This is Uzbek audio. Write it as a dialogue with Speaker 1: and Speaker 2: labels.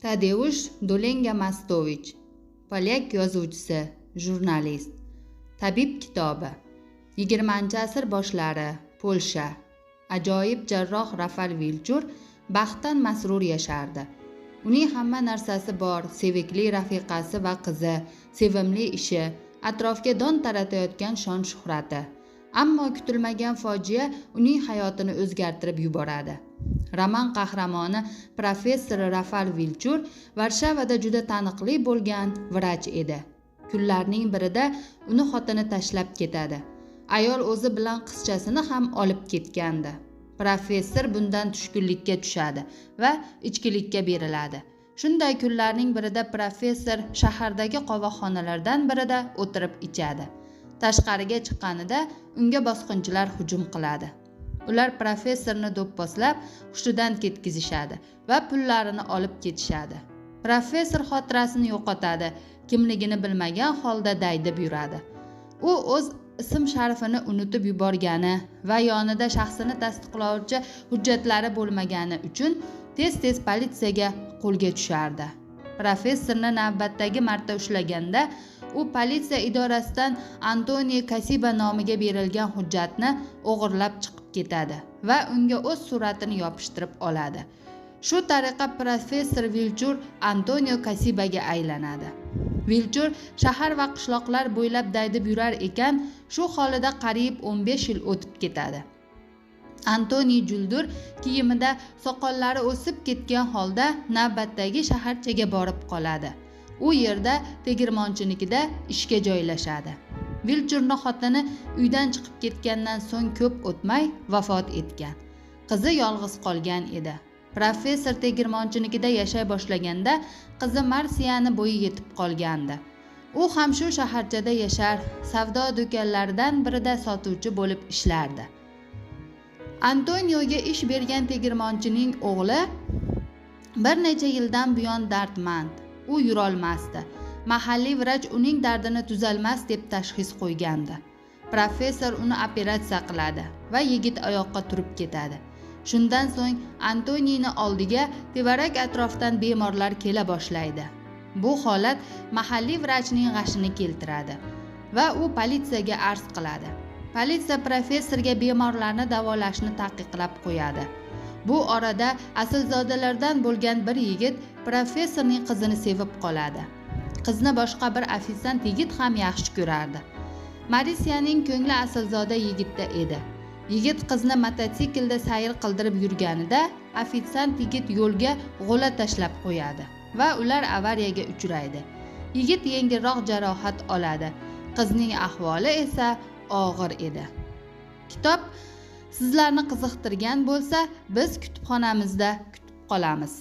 Speaker 1: Tadeusz Dolenga-Mastovich, polyak yozuvchisi, jurnalist. Tabib kitobi. 20-asr boshlari, Polsha. Ajoyib jarroh Rafal Vilchur baxtdan masrur yashardi. Uning hamma narsasi bor, sevikli rafiqasi va qizi, sevimli ishi, atrofga don taratayotgan shon shuhrati. Ammo kutilmagan fojia uning hayotini o'zgartirib yuboradi. Roman qahramoni professor Rafal Vilchur Varshavada juda taniqli bo'lgan vrach edi. Kunlarning birida uni xotini tashlab ketadi. Ayol o'zi bilan qizchasini ham olib ketgandi. Professor bundan tushkunlikka tushadi va ichkilikka beriladi. Shunday kunlarning birida professor shahardagi qovoqxonalardan birida o'tirib ichadi. Tashqariga chiqqanida unga bosqinchilar hujum qiladi. Ular professorni do'pposlab hushidan ketkizishadi va pullarini olib ketishadi. Professor xotirasini yo'qotadi, kimligini bilmagan holda daydib yuradi. U o'z ism-sharifini unutib yuborgani va yonida shaxsini tasdiqlovchi hujjatlari bo'lmagani uchun tez-tez politsiyaga qo'lga tushardi. Professorni navbatdagi marta ushlaganda u politsiya idorasidan Antonio Kasiba nomiga berilgan hujjatni o'g'irlab chiqib ketadi va unga o'z suratini yopishtirib oladi. Shu tariqa professor Vilchur Antonio Kasibaga aylanadi. Vilchur shahar va qishloqlar bo'ylab daydib yurar ekan, shu holida qariyb 15 yil o'tib ketadi. Antoni juldur kiyimida soqollari o'sib ketgan holda navbatdagi shaharchaga borib qoladi. U yerda tegirmonchinikida ishga joylashadi. Vilchurning xotini uydan chiqib ketgandan so'ng ko'p o'tmay vafot etgan. Qizi yolg'iz qolgan edi. Professor tegirmonchinikida yashay boshlaganda qizi Marsiyani bo'yi yetib qolgandi. U ham shu shaharchada yashar, savdo do'konlaridan birida sotuvchi bo'lib ishlardi. Antonioga ish bergan tegirmonchining o'g'li bir necha yildan buyon dardmand. U yurolmasdi. Mahalliy vrach uning dardini tuzalmas deb tashxis qo'ygandi. Professor uni operatsiya qiladi va yigit oyoqqa turib ketadi. Shundan so'ng Antoniyning oldiga tevarak atrofdan bemorlar kela boshlaydi. Bu holat mahalliy vrachning g'ashini keltiradi va u politsiyaga arz qiladi. Politsiya professorga bemorlarni davolashni taqiqlab qo'yadi. Bu orada aslzodalardan bo'lgan bir yigit professorning qizini sevib qoladi. Qizni boshqa bir ofitsant yigit ham yaxshi ko'rardi. Marisiyaning ko'ngli aslzoda yigitda edi. Yigit qizni mototsiklda sayr qildirib yurganida ofitsant yigit yo'lga g'o'la tashlab qo'yadi va ular avariyaga uchraydi. Yigit yengilroq jarohat oladi. Qizning ahvoli esa og'ir edi. Kitob sizlarni qiziqtirgan bo'lsa, biz kutubxonamizda kutib qolamiz.